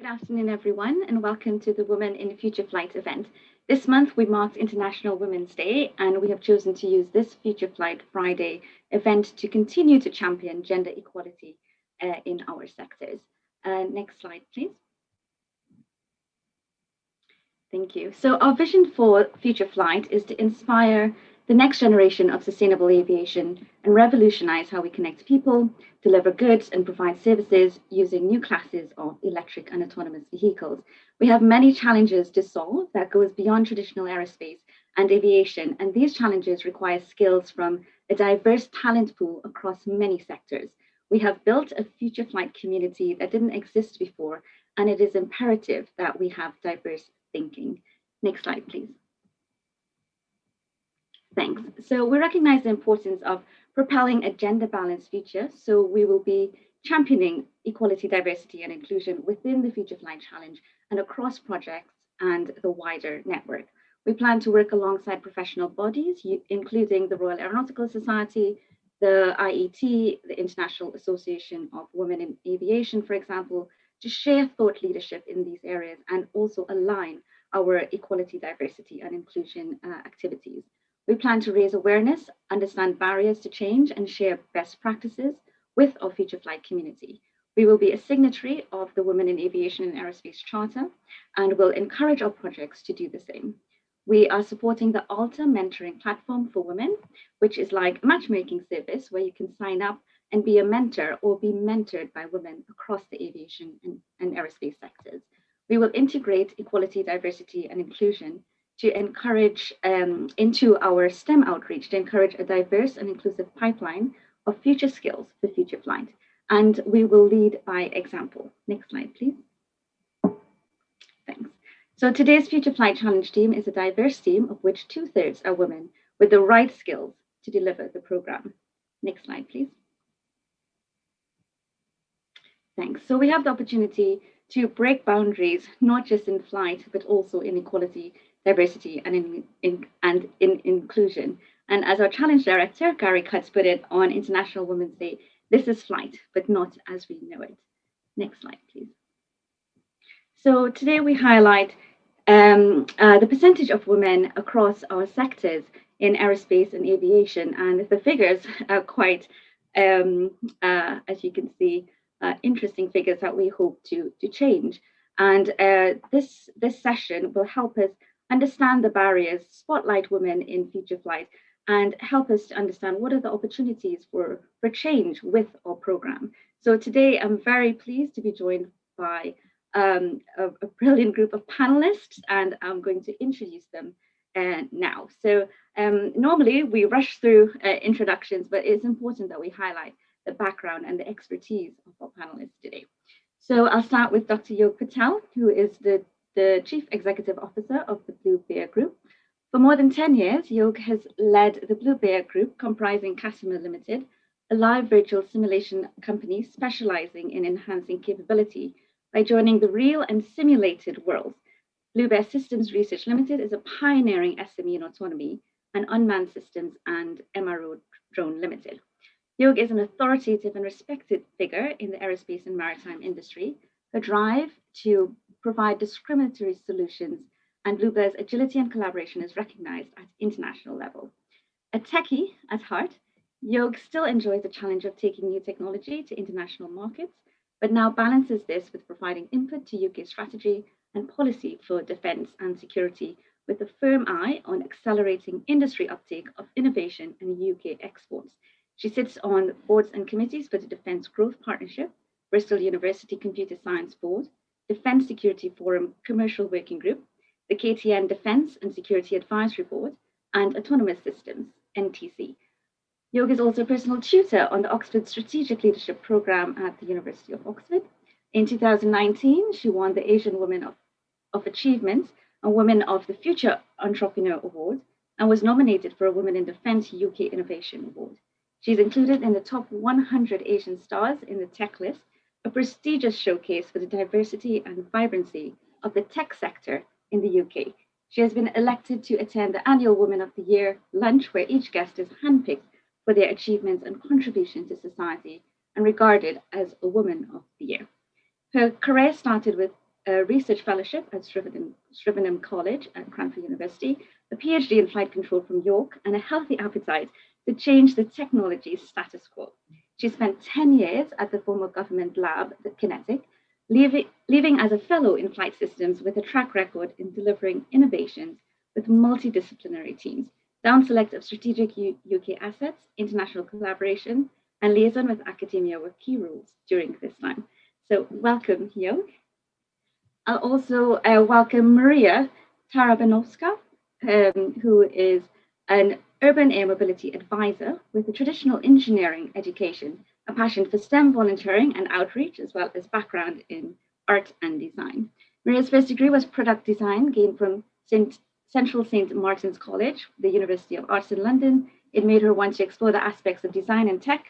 Good afternoon, everyone, and welcome to the Women in Future Flight event. This month, we marked International Women's Day, and we have chosen to use this Future Flight Friday event to continue to champion gender equality in our sectors. Next slide, please. Thank you. So our vision for Future Flight is to inspire the next generation of sustainable aviation and revolutionize how we connect people, deliver goods, and provide services using new classes of electric and autonomous vehicles. We have many challenges to solve that goes beyond traditional aerospace and aviation, and these challenges require skills from a diverse talent pool across many sectors. We have built a future flight community that didn't exist before, and it is imperative that we have diverse thinking. Next slide, please. Thanks. So we recognize the importance of propelling a gender-balanced future. So we will be championing equality, diversity, and inclusion within the Future Flight Challenge and across projects and the wider network. We plan to work alongside professional bodies, including the Royal Aeronautical Society, the IET, the International Association of Women in Aviation, for example, to share thought leadership in these areas and also align our equality, diversity, and inclusion activities. We plan to raise awareness, understand barriers to change, and share best practices with our future flight community. We will be a signatory of the Women in Aviation and Aerospace Charter and will encourage our projects to do the same. We are supporting the Alta mentoring platform for women, which is like a matchmaking service where you can sign up and be a mentor or be mentored by women across the aviation and aerospace sectors. We will integrate equality, diversity, and inclusion to encourage into our STEM outreach, to encourage a diverse and inclusive pipeline of future skills for future flight. And we will lead by example. Next slide, please. Thanks. So today's Future Flight Challenge team is a diverse team of which 2/3 are women with the right skills to deliver the program. Next slide, please. Thanks. So we have the opportunity to break boundaries, not just in flight, but also in equality, diversity, and in inclusion. And as our challenge director, Gary Cutts, put it on International Women's Day, this is flight, but not as we know it. Next slide, please. So today we highlight the percentage of women across our sectors in aerospace and aviation. And the figures are quite, as you can see, interesting figures that we hope to change. And this session will help us understand the barriers, spotlight women in future flight, and help us to understand what are the opportunities for change with our program. So today I'm very pleased to be joined by a brilliant group of panelists, and I'm going to introduce them now. So normally we rush through introductions, but it's important that we highlight the background and the expertise of our panelists today. So I'll start with Dr. Yolk Patel, who is the Chief Executive Officer of the Blue Bear Group. For more than 10 years, Yolk has led the Blue Bear Group, comprising Casimir Limited, a live virtual simulation company specializing in enhancing capability by joining the real and simulated worlds. Blue Bear Systems Research Limited is a pioneering SME in autonomy and unmanned systems and MRO Drone Limited. Yolk is an authoritative and respected figure in the aerospace and maritime industry. Her drive to provide discriminatory solutions and Blue Bear's agility and collaboration is recognized at international level. A techie at heart, Yolk still enjoys the challenge of taking new technology to international markets, but now balances this with providing input to UK strategy and policy for defence and security, with a firm eye on accelerating industry uptake of innovation and UK exports. She sits on boards and committees for the Defence Growth Partnership, Bristol University Computer Science Board, Defence Security Forum Commercial Working Group, the KTN Defence and Security Advisory Board, and Autonomous Systems, NTC. Yolk is also a personal tutor on the Oxford Strategic Leadership Programme at the University of Oxford. In 2019, she won the Asian Women of Achievement and Women of the Future Entrepreneur Award and was nominated for a Women in Defence UK Innovation Award. She's included in the top 100 Asian stars in the Tech List, a prestigious showcase for the diversity and vibrancy of the tech sector in the UK. She has been elected to attend the annual Women of the Year lunch, where each guest is handpicked for their achievements and contribution to society and regarded as a Woman of the Year. Her career started with a research fellowship at Scrivenham College at Cranfield University, a PhD in flight control from York, and a healthy appetite to change the technology status quo. She spent 10 years at the former government lab, the Kinetic, leaving as a fellow in flight systems with a track record in delivering innovations with multidisciplinary teams, down select of strategic UK assets, international collaboration, and liaison with academia were key roles during this time. So welcome, Yolk. I'll also welcome Maria Tarabinovska, who is an urban air mobility advisor with a traditional engineering education, a passion for STEM volunteering and outreach, as well as background in art and design. Maria's first degree was product design, gained from Central St. Martin's College, the University of Arts in London. It made her want to explore the aspects of design and tech,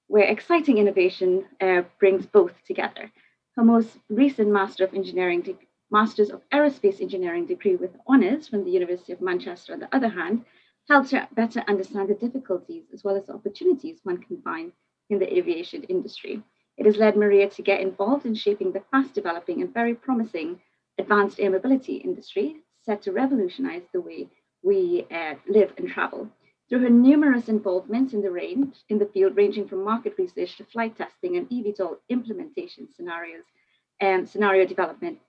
where exciting innovation brings both together. Her most recent Masters of Aerospace Engineering degree with honours from the University of Manchester, on the other hand, helps her better understand the difficulties as well as the opportunities one can find in the aviation industry. It has led Maria to get involved in shaping the fast developing and very promising advanced air mobility industry, set to revolutionise the way we live and travel. Through her numerous involvements in the field, ranging from market research to flight testing and eVTOL implementation scenario development,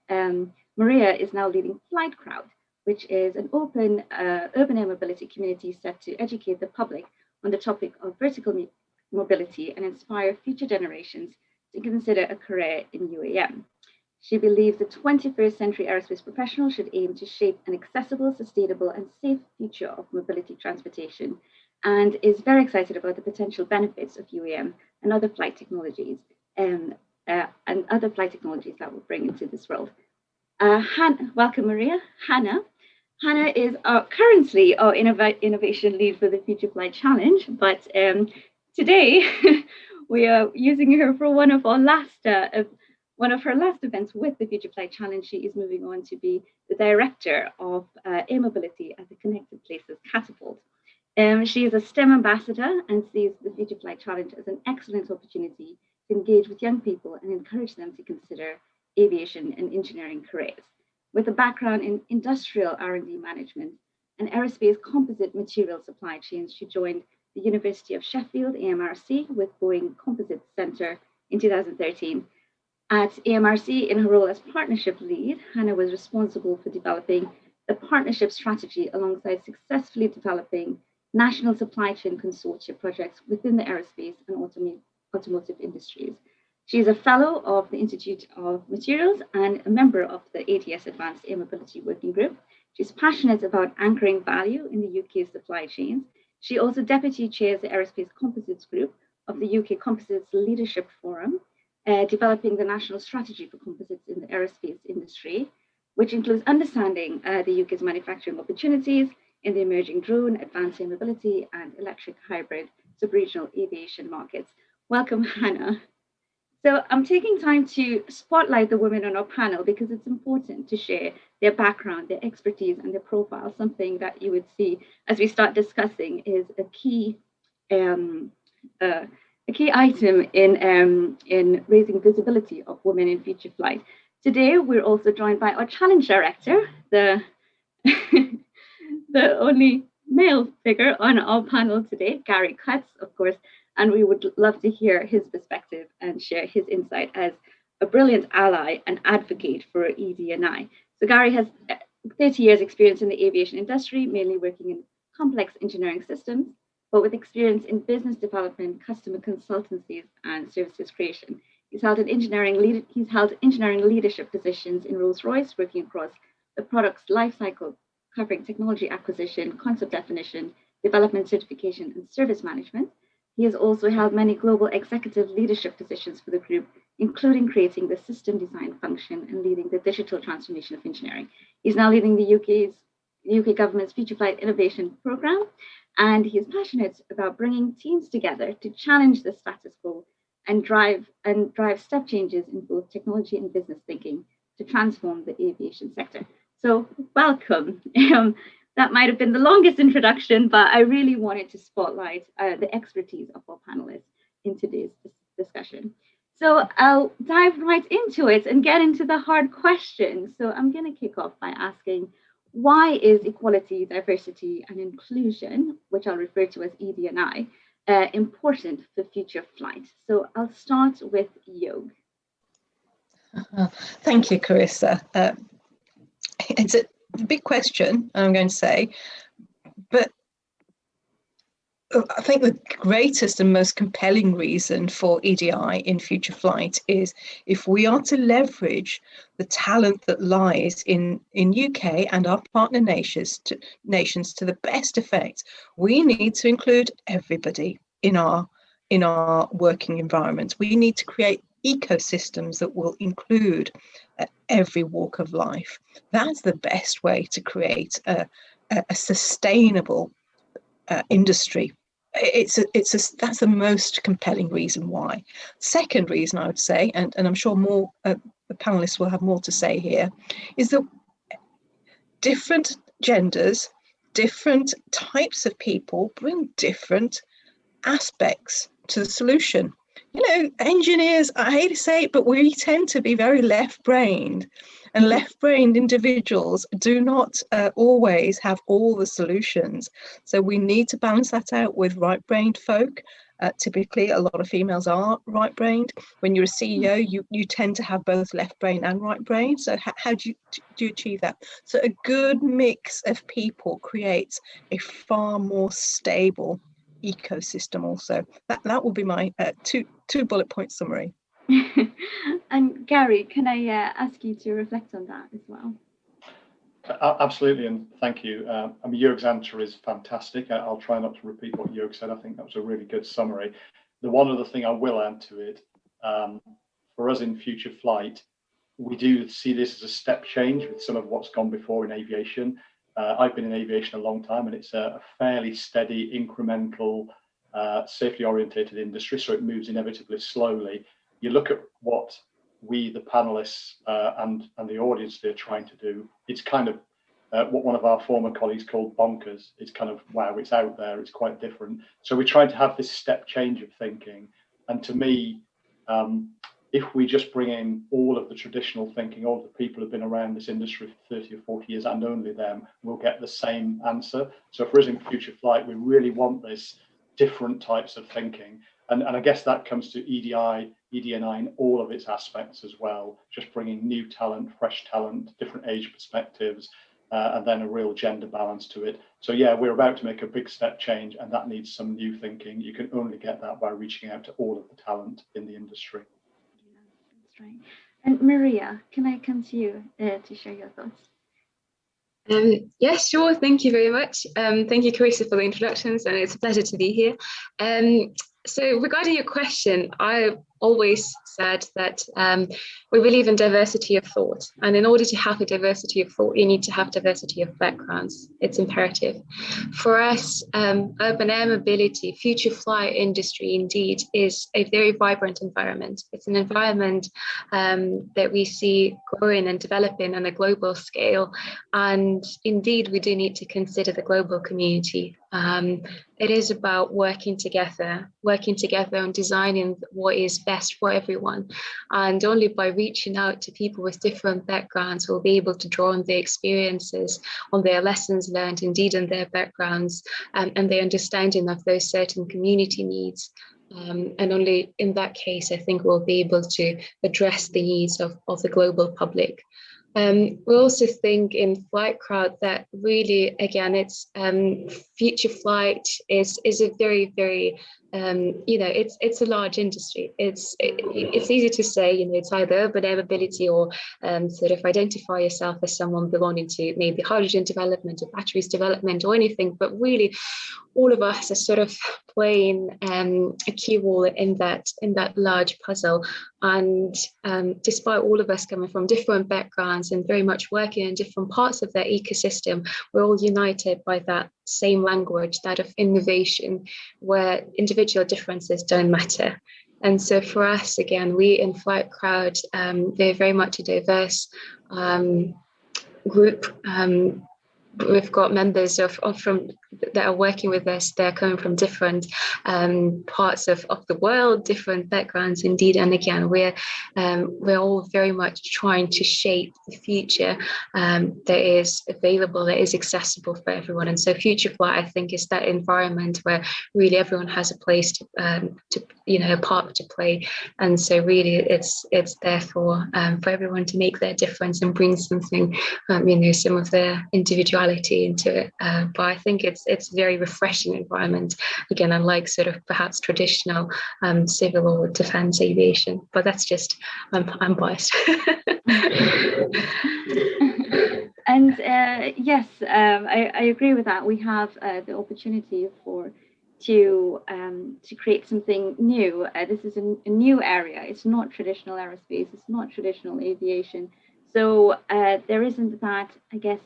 Maria is now leading Flight Crowd, which is an open urban air mobility community set to educate the public on the topic of vertical mobility and inspire future generations to consider a career in UAM. She believes the 21st century aerospace professional should aim to shape an accessible, sustainable, and safe future of mobility transportation, and is very excited about the potential benefits of UAM and other flight technologies, that will bring into this world. Welcome, Maria. Hannah is currently our innovation lead for the Future Flight Challenge, but today we are using her for one of her last events with the Future Flight Challenge. She is moving on to be the director of air mobility at the Connected Places Catapult. She is a STEM ambassador and sees the Future Flight Challenge as an excellent opportunity to engage with young people and encourage them to consider aviation and engineering careers. With a background in industrial R&D management and aerospace composite material supply chains, she joined the University of Sheffield, AMRC, with Boeing Composite Center in 2013. At AMRC, in her role as partnership lead, Hannah was responsible for developing the partnership strategy alongside successfully developing national supply chain consortia projects within the aerospace and automotive industries. She is a fellow of the Institute of Materials and a member of the ATS Advanced Air Mobility Working Group. She's passionate about anchoring value in the UK's supply chains. She also deputy chairs the Aerospace Composites Group of the UK Composites Leadership Forum, developing the national strategy for composites in the aerospace industry, which includes understanding the UK's manufacturing opportunities in the emerging drone, advanced air mobility, and electric hybrid sub-regional aviation markets. Welcome, Hannah. So I'm taking time to spotlight the women on our panel because it's important to share their background, their expertise, and their profile. Something that you would see as we start discussing is a key item in raising visibility of women in future flight. Today, we're also joined by our challenge director, the only male figure on our panel today, Gary Cutts, of course, and we would love to hear his perspective and share his insight as a brilliant ally and advocate for ED&I. So Gary has 30 years experience in the aviation industry, mainly working in complex engineering systems, but with experience in business development, customer consultancies, and services creation. He's held engineering leadership positions in Rolls-Royce, working across the product's lifecycle, covering technology acquisition, concept definition, development certification, and service management. He has also held many global executive leadership positions for the group, including creating the system design function and leading the digital transformation of engineering. He's now leading the UK government's Future Flight Innovation Programme, and he is passionate about bringing teams together to challenge the status quo and drive step changes in both technology and business thinking to transform the aviation sector. So welcome. That might have been the longest introduction, but I really wanted to spotlight the expertise of our panelists in today's discussion. So I'll dive right into it and get into the hard questions. So I'm going to kick off by asking, why is equality, diversity, and inclusion, which I'll refer to as ED&I, important for future flight? So I'll start with Yog. Thank you, Carissa. It's a big question, I'm going to say, but I think the greatest and most compelling reason for EDI in future flight is if we are to leverage the talent that lies in UK and our partner nations to the best effect, we need to include everybody in our working environment. We need to create ecosystems that will include every walk of life. That's the best way to create a sustainable industry. That's the most compelling reason why. Second reason I would say, and I'm sure more the panelists will have more to say here, is that different genders, different types of people bring different aspects to the solution. You know, engineers, I hate to say it, but we tend to be very left-brained, and left-brained individuals do not always have all the solutions. So we need to balance that out with right-brained folk. Typically, a lot of females are right-brained. When you're a CEO, you tend to have both left-brain and right-brain. So how do you achieve that? So a good mix of people creates a far more stable ecosystem. Also, that will be my two bullet point summary. And Gary, can I ask you to reflect on that as well? Absolutely, and thank you. I mean, Jörg's answer is fantastic. I'll try not to repeat what Jörg said. I think that was a really good summary. The one other thing I will add to it, for us in future flight, we do see this as a step change with some of what's gone before in aviation. I've been in aviation a long time, and it's a fairly steady, incremental, safely orientated industry, so it moves inevitably slowly. You look at what we, the panelists and the audience, they're trying to do. It's kind of what one of our former colleagues called bonkers. It's kind of, wow, it's out there, it's quite different. So we're trying to have this step change of thinking. And to me, if we just bring in all of the traditional thinking, all of the people who've been around this industry for 30 or 40 years and only them, we'll get the same answer. So for us in future flight, we really want this different types of thinking. And I guess that comes to EDI, ED&I in all of its aspects as well, just bringing new talent, fresh talent, different age perspectives, and then a real gender balance to it. So yeah, we're about to make a big step change, and that needs some new thinking. You can only get that by reaching out to all of the talent in the industry. Yeah, that's right. And Maria, can I come to you to share your thoughts? Yes, sure. Thank you very much. Thank you, Carissa, for the introductions, and it's a pleasure to be here. So regarding your question, I always said that we believe in diversity of thought. And in order to have a diversity of thought, you need to have diversity of backgrounds. It's imperative. For us, urban air mobility, future flight industry indeed is a very vibrant environment. It's an environment that we see growing and developing on a global scale. And indeed, we do need to consider the global community. It is about working together and designing what is best for everyone. And only by reaching out to people with different backgrounds, we'll be able to draw on their experiences, on their lessons learned, indeed on their backgrounds, and their understanding of those certain community needs. And only in that case, I think we'll be able to address the needs of the global public. We also think in flight crowd that really, again, it's future flight is a very, very it's a large industry. It's easy to say, it's either urban air mobility or sort of identify yourself as someone belonging to maybe hydrogen development or batteries development or anything, but really all of us are sort of playing a key role in that large puzzle. And despite all of us coming from different backgrounds and very much working in different parts of their ecosystem, we're all united by that same language, that of innovation, where individual differences don't matter. And so for us, again, we in Flight Crowd, they're very much a diverse group. We've got members from that are working with us, they're coming from different parts of the world, different backgrounds indeed. And again, we're all very much trying to shape the future that is available, that is accessible for everyone. And so Future Flight, I think, is that environment where really everyone has a place to a part to play. And so really it's there for everyone to make their difference and bring something, some of their individuality into it. But I think it's a very refreshing environment, again, unlike sort of perhaps traditional civil or defence aviation. But that's just, I'm biased. And yes, I agree with that. We have the opportunity to create something new. This is a new area. It's not traditional aerospace. It's not traditional aviation. So there isn't that, I guess,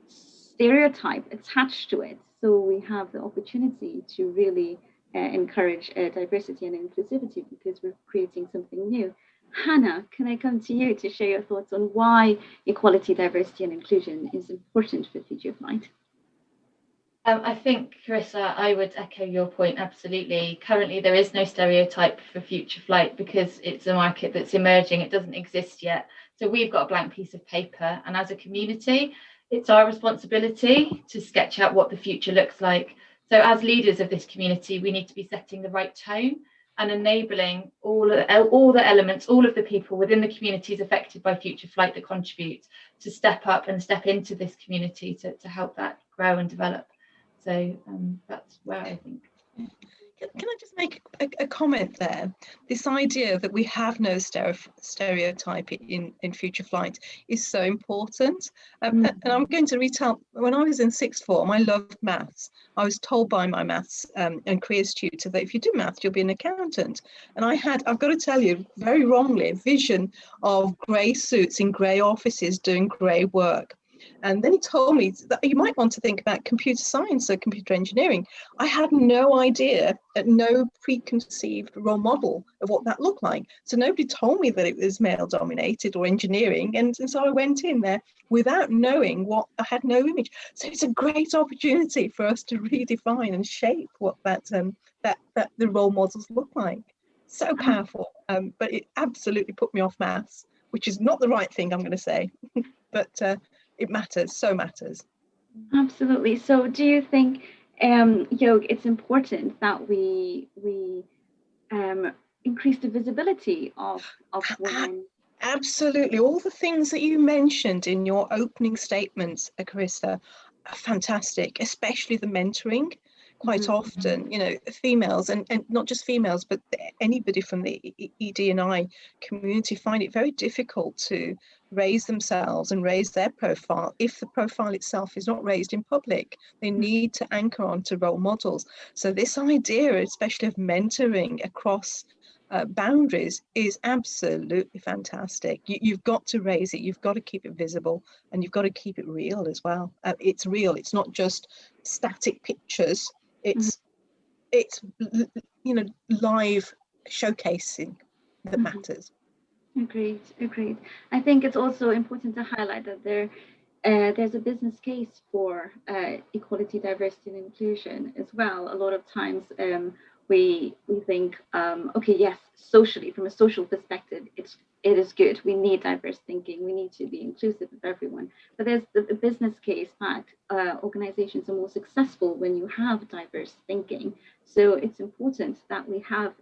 stereotype attached to it. So we have the opportunity to really encourage diversity and inclusivity because we're creating something new. Hannah, can I come to you to share your thoughts on why equality, diversity and inclusion is important for Future Flight? I think, Carissa, I would echo your point absolutely. Currently, there is no stereotype for Future Flight because it's a market that's emerging. It doesn't exist yet. So we've got a blank piece of paper. And as a community, it's our responsibility to sketch out what the future looks like. So as leaders of this community, we need to be setting the right tone and enabling all the elements, all of the people within the communities affected by Future Flight that contribute to step up and step into this community to help that grow and develop. So that's where I think. Can I just make a comment there? This idea that we have no stereotype in Future Flight is so important. And I'm going to retell, when I was in sixth form, I loved maths. I was told by my maths and careers tutor that if you do maths, you'll be an accountant. And I've got to tell you, very wrongly, a vision of grey suits in grey offices doing grey work. And then he told me that you might want to think about computer science or computer engineering. I had no idea, no preconceived role model of what that looked like. So nobody told me that it was male dominated or engineering. And so I went in there without knowing what, I had no image. So it's a great opportunity for us to redefine and shape what that the role models look like. So powerful. But it absolutely put me off maths, which is not the right thing, I'm going to say. But it matters, so matters. Absolutely. So do you think, Yolk, it's important that we increase the visibility of women? Absolutely. All the things that you mentioned in your opening statements, Carissa, are fantastic, especially the mentoring. Quite often, females and not just females, but anybody from the ED&I community find it very difficult to raise themselves and raise their profile if the profile itself is not raised in public. They need to anchor onto role models. So this idea, especially of mentoring across boundaries, is absolutely fantastic. You've got to raise it, you've got to keep it visible, and you've got to keep it real as well. It's real, it's not just static pictures. It's live showcasing that matters. Agreed. I think it's also important to highlight that there's a business case for equality, diversity, and inclusion as well. A lot of times we think, okay, yes, socially, from a social perspective, it is good. We need diverse thinking. We need to be inclusive of everyone. But there's the business case that organizations are more successful when you have diverse thinking. So it's important that we have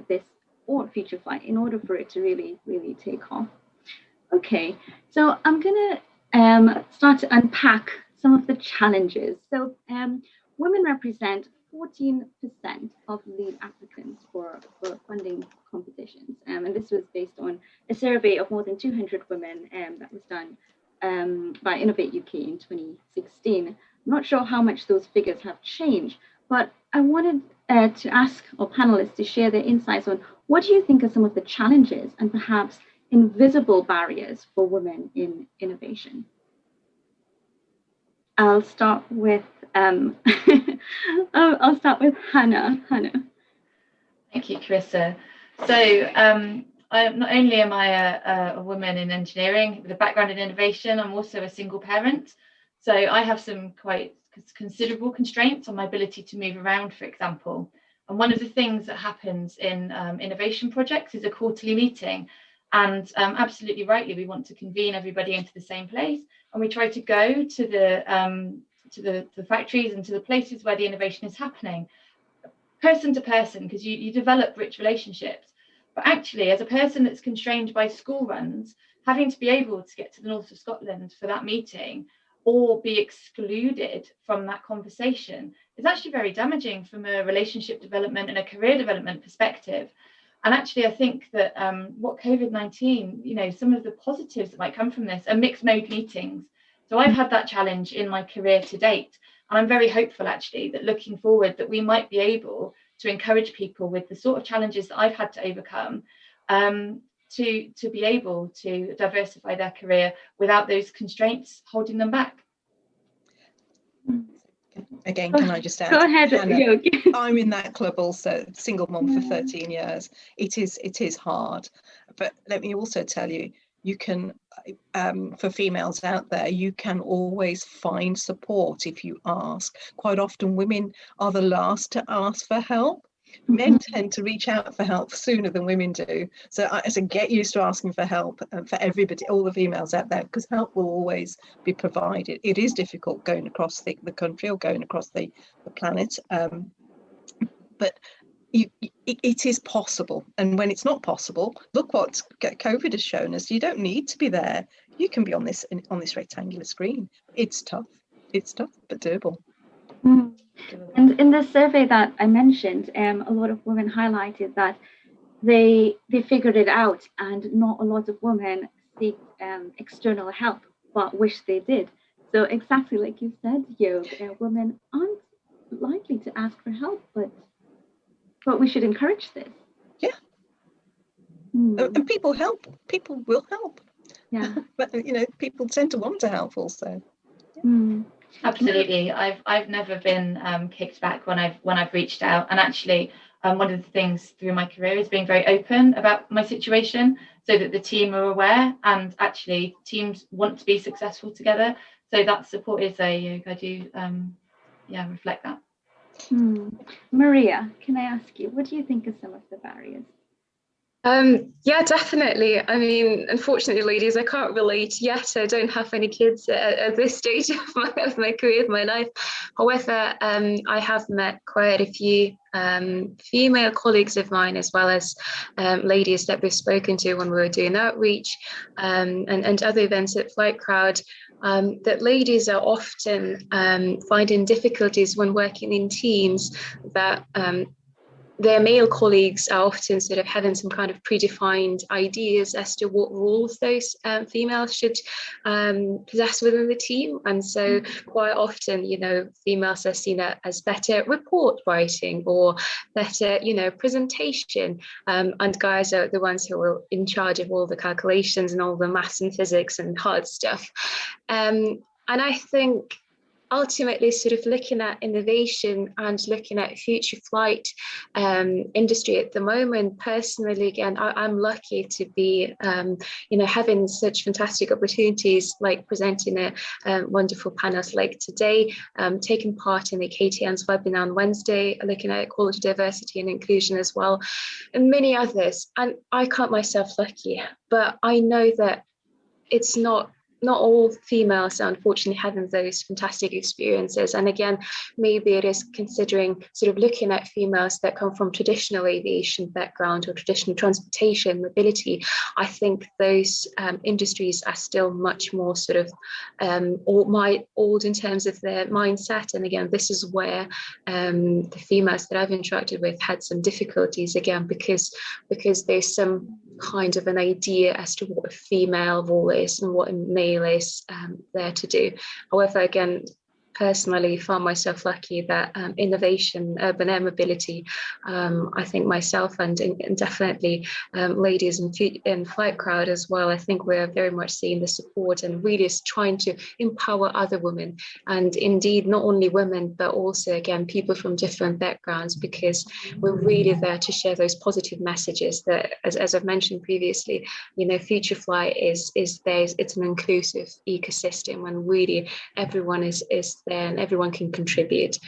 this for Future Flight in order for it to really, really take off. Okay, so I'm going to start to unpack some of the challenges. So women represent 14% of lead applicants for funding competitions. And this was based on a survey of more than 200 women that was done by Innovate UK in 2016. I'm not sure how much those figures have changed, but I wanted to ask our panelists to share their insights on what do you think are some of the challenges and perhaps invisible barriers for women in innovation? I'll start with I'll start with Hannah. Thank you, Carissa. So not only am I a woman in engineering with a background in innovation, I'm also a single parent. So I have some quite considerable constraints on my ability to move around, for example. And one of the things that happens in innovation projects is a quarterly meeting. And absolutely rightly, we want to convene everybody into the same place. And we try to go to the factories and to the places where the innovation is happening, person to person, because you develop rich relationships. But actually, as a person that's constrained by school runs, having to be able to get to the north of Scotland for that meeting or be excluded from that conversation is actually very damaging from a relationship development and a career development perspective. And actually, I think that what COVID-19, some of the positives that might come from this are mixed mode meetings. So I've had that challenge in my career to date. And I'm very hopeful, actually, that looking forward, that we might be able to encourage people with the sort of challenges that I've had to overcome to be able to diversify their career without those constraints holding them back. Again, can I just add? Go ahead, Yolk. I'm in that club also, single mom for 13 years. It is hard, but let me also tell you, you can, for females out there, you can always find support if you ask. Quite often women are the last to ask for help. Men tend to reach out for help sooner than women do. So I said, get used to asking for help for everybody, all the females out there, because help will always be provided. It is difficult going across the country or going across the planet, but it is possible. And when it's not possible, look what COVID has shown us. You don't need to be there. You can be on this rectangular screen. It's tough, but doable. And in the survey that I mentioned, a lot of women highlighted that they figured it out, and not a lot of women seek external help, but wish they did. So exactly like you said, Yolk, women aren't likely to ask for help, but we should encourage this. Yeah. And people help. People will help. Yeah. But people tend to want to help also. Absolutely. I've never been kicked back when I've reached out. And actually, one of the things through my career is being very open about my situation so that the team are aware, and actually teams want to be successful together. So that support is I do reflect that. Maria, can I ask you, what do you think are some of the barriers? Yeah, definitely. I mean, unfortunately, ladies, I can't relate yet. I don't have any kids at this stage of my career, of my life. However, I have met quite a few female colleagues of mine, as well as ladies that we've spoken to when we were doing outreach and other events at Flight Crowd, that ladies are often finding difficulties when working in teams, that their male colleagues are often sort of having some kind of predefined ideas as to what roles those females should possess within the team. And so quite often, females are seen as better at report writing or better, presentation. And guys are the ones who are in charge of all the calculations and all the maths and physics and hard stuff. And I think ultimately sort of looking at innovation and looking at future flight industry at the moment, personally, again, I'm lucky to be, having such fantastic opportunities like presenting at wonderful panels like today, taking part in the KTN's webinar on Wednesday, looking at equality, diversity and inclusion as well, and many others. And I count myself lucky, but I know that it's not all females are unfortunately having those fantastic experiences. And again, maybe it is considering sort of looking at females that come from traditional aviation background or traditional transportation, mobility. I think those industries are still much more sort of old in terms of their mindset. And again, this is where the females that I've interacted with had some difficulties, again, because there's some kind of an idea as to what a female role is and what a male is there to do. However, again, personally found myself lucky that innovation, urban air mobility, I think myself and definitely ladies in Flight Crowd as well, I think we're very much seeing the support and really is trying to empower other women, and indeed not only women but also again people from different backgrounds, because we're really there to share those positive messages that, as I've mentioned previously, future flight is there. It's an inclusive ecosystem when really everyone is is there and everyone can contribute.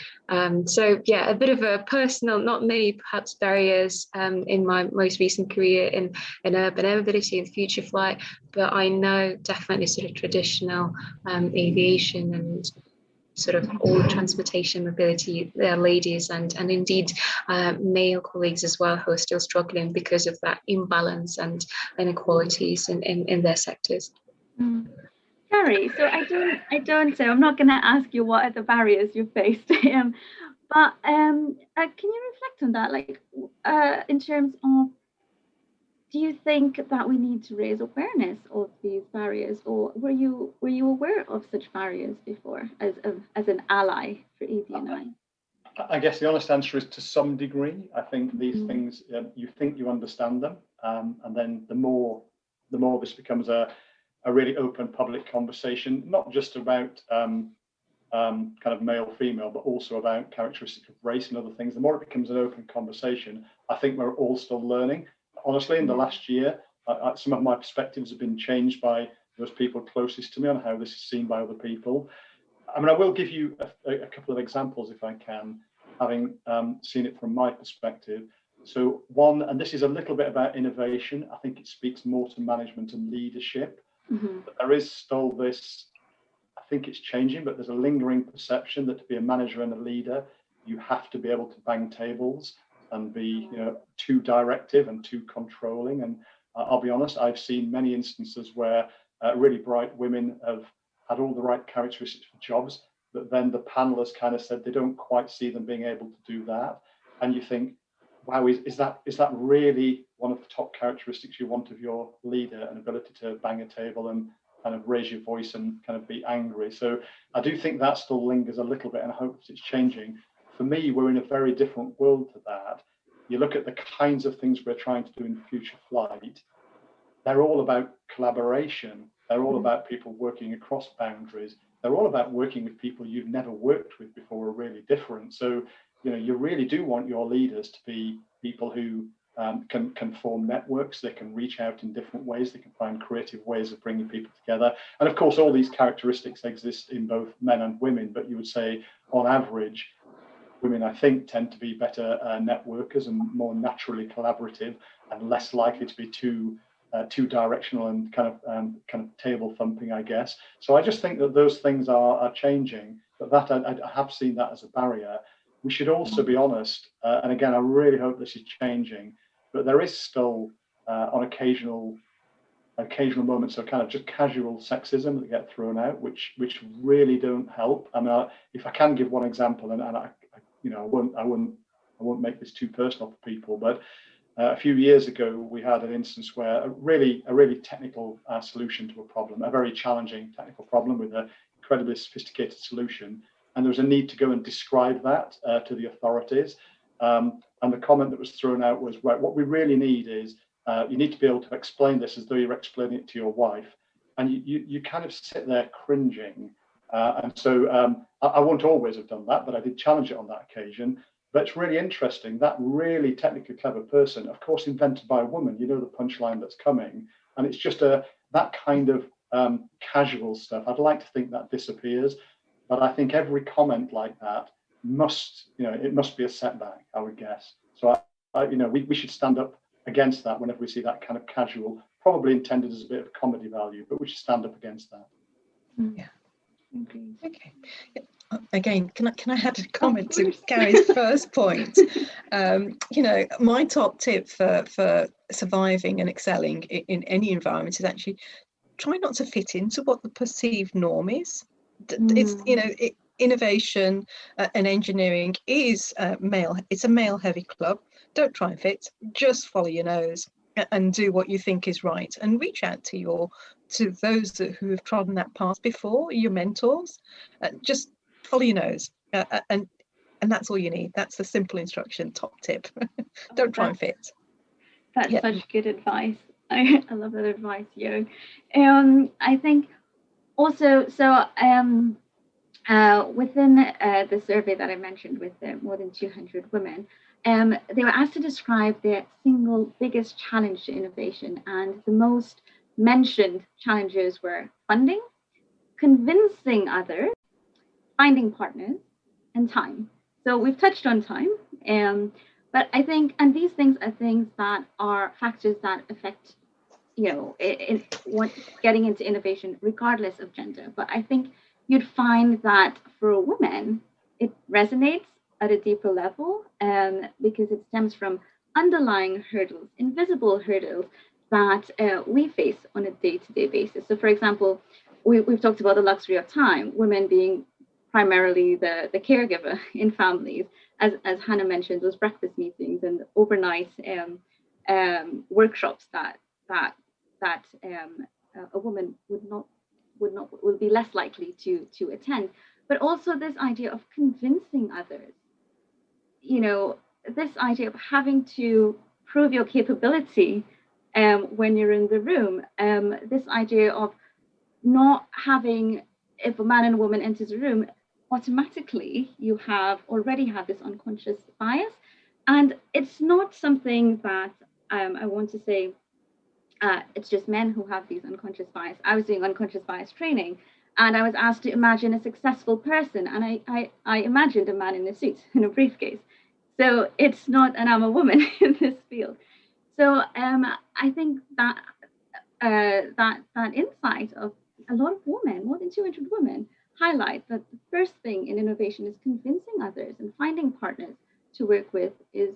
So yeah, a bit of a personal, not many perhaps barriers in my most recent career in urban air mobility and future flight, but I know definitely sort of traditional aviation and sort of all transportation mobility, there are ladies and indeed male colleagues as well who are still struggling because of that imbalance and inequalities in their sectors. Carrie, so I'm not going to ask you what are the barriers you faced, but can you reflect on that, like in terms of, do you think that we need to raise awareness of these barriers, or were you aware of such barriers before as an ally for ED&I? I guess the honest answer is to some degree. I think these things, you think you understand them, and then the more this becomes a really open public conversation, not just about kind of male, female, but also about characteristics of race and other things. The more it becomes an open conversation, I think we're all still learning. Honestly, in the last year, some of my perspectives have been changed by those people closest to me on how this is seen by other people. I mean, I will give you a couple of examples if I can, having seen it from my perspective. So one, and this is a little bit about innovation, I think it speaks more to management and leadership. But there is still this, I think it's changing, but there's a lingering perception that to be a manager and a leader, you have to be able to bang tables and be, too directive and too controlling. And I'll be honest, I've seen many instances where really bright women have had all the right characteristics for jobs, but then the panel has kind of said they don't quite see them being able to do that. And you think, wow, is that really one of the top characteristics you want of your leader, an ability to bang a table and kind of raise your voice and kind of be angry? So I do think that still lingers a little bit, and I hope it's changing. For me, we're in a very different world to that. You look at the kinds of things we're trying to do in future flight, they're all about collaboration. They're all about people working across boundaries. They're all about working with people you've never worked with before or really different. So, you really do want your leaders to be people who can form networks. They can reach out in different ways. They can find creative ways of bringing people together. And of course, all these characteristics exist in both men and women, but you would say on average, women, I think, tend to be better networkers and more naturally collaborative and less likely to be too directional and kind of table thumping, I guess. So I just think that those things are changing, but that I have seen that as a barrier. We should also be honest, and again, I really hope this is changing, but there is still on occasional moments of kind of just casual sexism that get thrown out, which really don't help. I mean, if I can give one example, and I won't make this too personal for people, but a few years ago, we had an instance where a really technical solution to a problem, a very challenging technical problem with an incredibly sophisticated solution. And there was a need to go and describe that to the authorities. And the comment that was thrown out was, right, what we really need is you need to be able to explain this as though you're explaining it to your wife. And you kind of sit there cringing. And so I won't always have done that, but I did challenge it on that occasion. But it's really interesting, that really technically clever person, of course, invented by a woman, the punchline that's coming. And it's just that kind of casual stuff. I'd like to think that disappears, but I think every comment like that must be a setback, I would guess. So we should stand up against that whenever we see that kind of casual, probably intended as a bit of comedy value, but we should stand up against that. Yeah. Okay. Again, can I add a comment to Carrie's first point? My top tip for surviving and excelling in any environment is actually try not to fit into what the perceived norm is. It's innovation and engineering is male. It's a male heavy club. Don't try and fit. Just follow your nose and do what you think is right, and reach out to those who have trodden that path before, your mentors. Just follow your nose, and that's all you need. That's the simple instruction, top tip. Don't try and fit. That's such good advice. I love that advice, Yo. I think also, so within the survey that I mentioned with more than 200 women, they were asked to describe their single biggest challenge to innovation, and the most mentioned challenges were funding, convincing others, finding partners, and time. So we've touched on time, but I think, and these things are things that are factors that affect, getting into innovation regardless of gender. But I think you'd find that for a woman, it resonates at a deeper level, because it stems from underlying hurdles, invisible hurdles that we face on a day-to-day basis. So, for example, we've talked about the luxury of time, women being primarily the caregiver in families, as Hannah mentioned, those breakfast meetings and overnight workshops that a woman would be less likely to attend. But also this idea of convincing others, this idea of having to prove your capability when you're in the room, this idea of not having, if a man and a woman enters a room, automatically you already have this unconscious bias. And it's not something that I want to say it's just men who have these unconscious bias. I was doing unconscious bias training, and I was asked to imagine a successful person, and I imagined a man in a suit in a briefcase. So it's not, and I'm a woman in this field. So I think that that insight of a lot of women, more than 200 women, highlight that the first thing in innovation is convincing others, and finding partners to work with is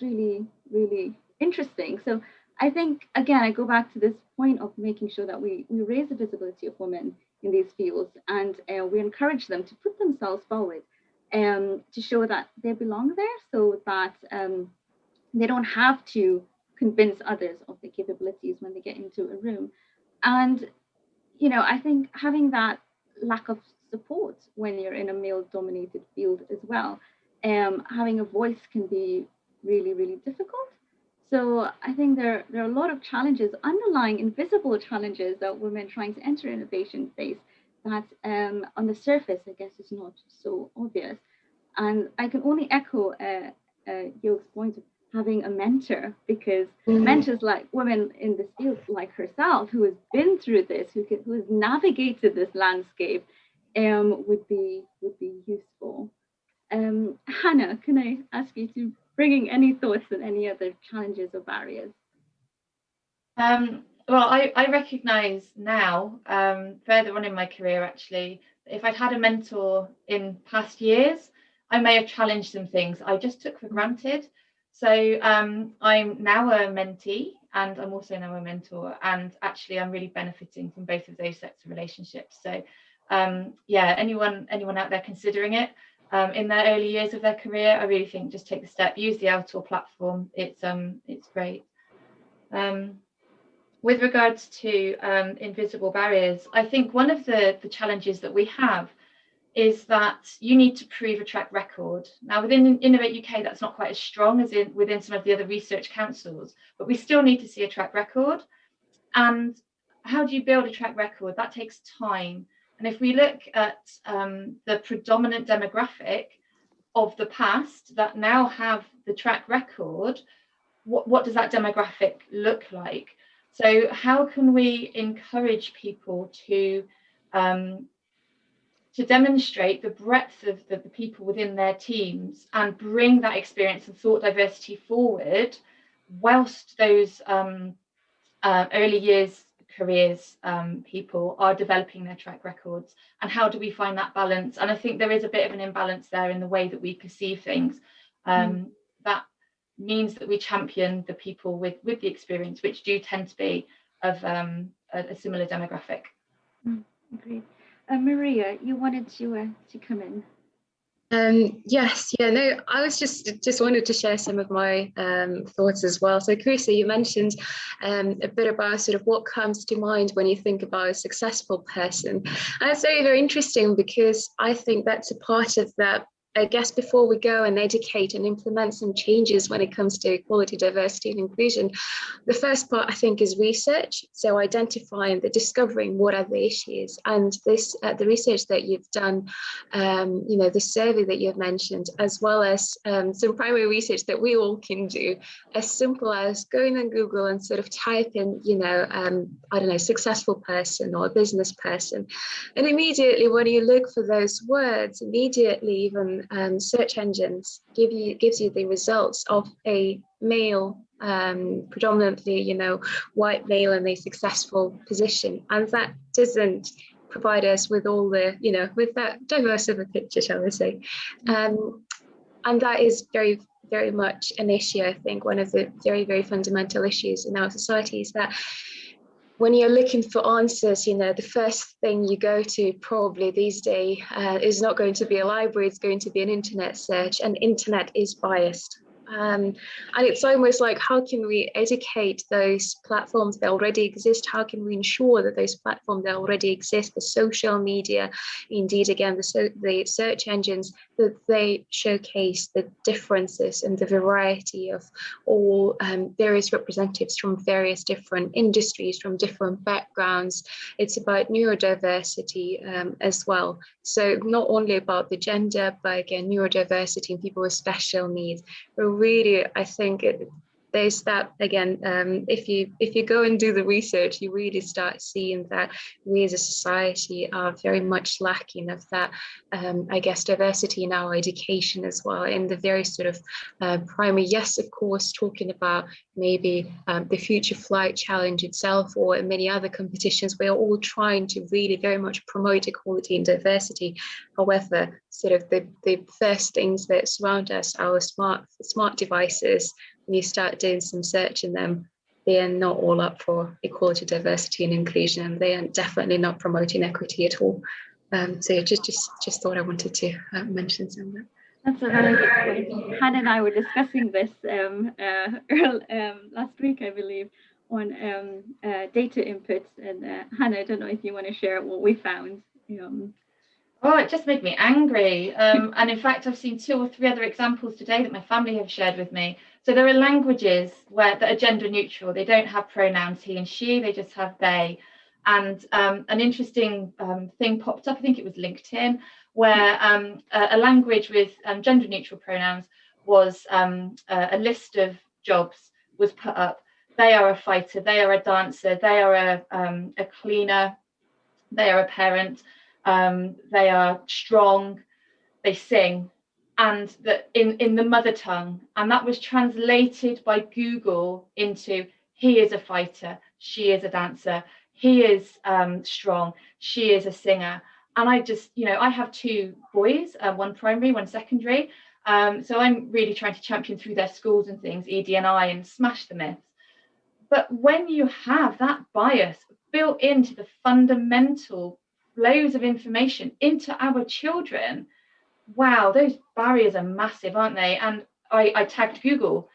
really, really interesting. So I think, again, I go back to this point of making sure that we raise the visibility of women in these fields, and we encourage them to put themselves forward to show that they belong there, so that they don't have to convince others of their capabilities when they get into a room. And, I think having that lack of support when you're in a male-dominated field as well, having a voice can be really, really difficult. So I think there are a lot of challenges, underlying invisible challenges that women trying to enter innovation face that on the surface, I guess, is not so obvious. And I can only echo Yolk's point of having a mentor, because mentors like women in this field, like herself, who has been through this, who has navigated this landscape, would be useful. Hannah, can I ask you to bring in any thoughts on any other challenges or barriers? Well, I recognise now, further on in my career, actually, if I'd had a mentor in past years, I may have challenged some things I just took for granted. So I'm now a mentee, and I'm also now a mentor, and actually I'm really benefiting from both of those sets of relationships. So anyone out there considering it in their early years of their career, I really think just take the step, use the Outdoor platform. It's great. With regards to invisible barriers, I think one of the challenges that we have is that you need to prove a track record. Now, within Innovate UK, that's not quite as strong as within some of the other research councils, but we still need to see a track record. And how do you build a track record? That takes time. And if we look at the predominant demographic of the past that now have the track record, what does that demographic look like? So how can we encourage people to demonstrate the breadth of the people within their teams and bring that experience and thought diversity forward whilst those early years careers people are developing their track records? And how do we find that balance? And I think there is a bit of an imbalance there in the way that we perceive things. That means that we champion the people with the experience, which do tend to be of a similar demographic. Agreed. Maria, you wanted to come in. I was just wanted to share some of my thoughts as well. So Carissa, you mentioned a bit about sort of what comes to mind when you think about a successful person. And it's very, very interesting, because I think that's a part of that I guess before we go and educate and implement some changes when it comes to equality, diversity and inclusion, the first part I think is research. So identifying, discovering what are the issues, and this the research that you've done, the survey that you've mentioned, as well as some primary research that we all can do, as simple as going on Google and sort of type in, I don't know, successful person or business person, and immediately when you look for those words, immediately even search engines gives you the results of a male, predominantly, white male in a successful position, and that doesn't provide us with all the, with that diverse of a picture, shall we say, and that is very, very much an issue. I think one of the very, very fundamental issues in our society is that when you're looking for answers, the first thing you go to probably these days is not going to be a library, it's going to be an internet search, and internet is biased. And it's almost like, how can we educate those platforms that already exist? How can we ensure that those platforms that already exist, the social media, indeed, again, the search engines, that they showcase the differences and the variety of all various representatives from various different industries, from different backgrounds. It's about neurodiversity as well. So not only about the gender, but again, neurodiversity and people with special needs. Really, I think there's that again. If you go and do the research, you really start seeing that we as a society are very much lacking of that. I guess diversity in our education as well, in the very sort of primary. Yes, of course, talking about maybe the Future Flight Challenge itself or many other competitions. We are all trying to really very much promote equality and diversity. However, sort of the first things that surround us, our smart devices, when you start doing some search in them, they are not all up for equality, diversity and inclusion, and they are definitely not promoting equity at all. So just thought I wanted to mention some of that. That's a very good point. Hannah and I were discussing this last week, I believe, on data inputs. And Hannah, I don't know if you want to share what we found. Oh, it just made me angry. And in fact, I've seen 2 or 3 other examples today that my family have shared with me. So there are languages that are gender neutral. They don't have pronouns he and she, they just have they. And an interesting thing popped up, I think it was LinkedIn, where a language with gender neutral pronouns was a list of jobs was put up. They are a fighter, they are a dancer, they are a cleaner, they are a parent, they are strong, they sing, and that in the mother tongue, and that was translated by Google into he is a fighter, she is a dancer, he is strong, she is a singer. And I just, I have 2 boys, one primary, one secondary, so I'm really trying to champion through their schools and things, ED&I, and smash the myths. But when you have that bias built into the fundamental flows of information into our children, wow, those barriers are massive, aren't they? And I tagged Google,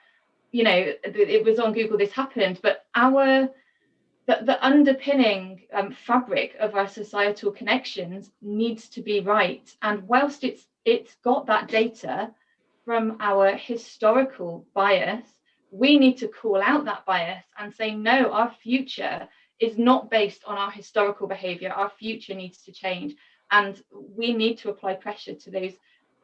it was on Google this happened, but the underpinning fabric of our societal connections needs to be right. And whilst it's got that data from our historical bias, we need to call out that bias and say, no, our future is not based on our historical behavior. Our future needs to change. And we need to apply pressure to those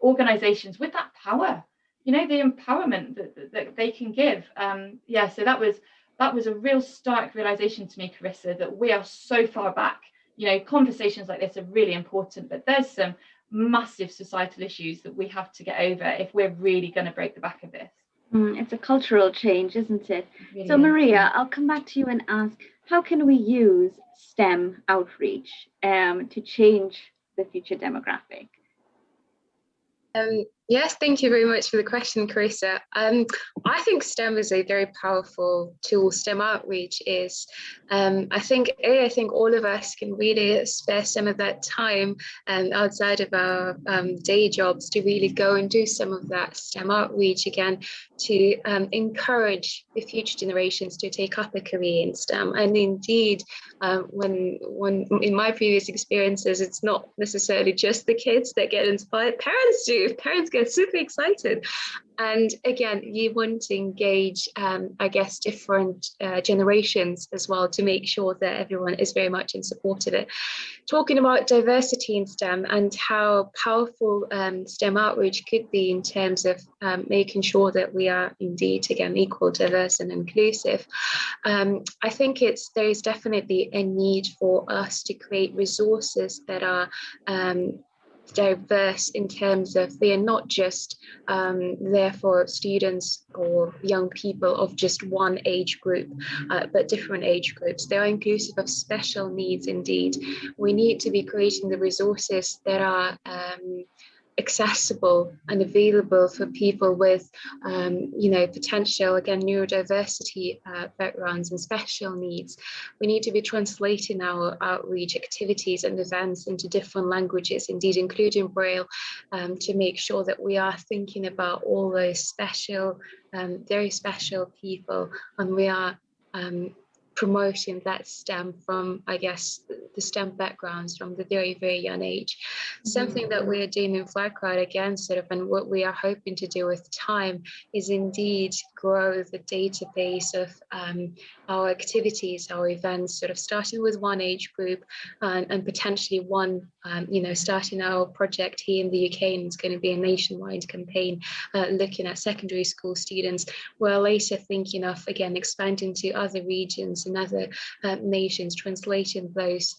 organizations with that power, the empowerment that they can give. So that was a real stark realization to me, Carissa, that we are so far back. Conversations like this are really important, but there's some massive societal issues that we have to get over if we're really going to break the back of this. It's a cultural change, isn't it? Really so Maria, I'll come back to you and ask, how can we use STEM outreach to change the future demographic? Yes, thank you very much for the question, Carissa. I think STEM is a very powerful tool. STEM outreach is, I think all of us can really spare some of that time outside of our day jobs to really go and do some of that STEM outreach again, to encourage the future generations to take up a career in STEM. And indeed, when in my previous experiences, it's not necessarily just the kids that get inspired. Parents do. Parents get super excited. And again, you want to engage, I guess, different generations as well to make sure that everyone is very much in support of it. Talking about diversity in STEM and how powerful STEM outreach could be in terms of making sure that we are indeed, again, equal, diverse and inclusive. I think there is definitely a need for us to create resources that are diverse in terms of they are not just there for students or young people of just one age group, but different age groups. They are inclusive of special needs indeed. We need to be creating the resources that are accessible and available for people with potential, again, neurodiversity backgrounds and special needs. We need to be translating our outreach activities and events into different languages, indeed including Braille, to make sure that we are thinking about all those special, very special people, and we are promoting that STEM from, I guess, the STEM backgrounds from the very, very young age. Something that we're doing in Flycrowd again, sort of, and what we are hoping to do with time is indeed grow the database of our activities, our events, sort of starting with one age group and potentially one, starting our project here in the UK, and it's going to be a nationwide campaign looking at secondary school students. We're later thinking of, again, expanding to other regions and other nations, translating those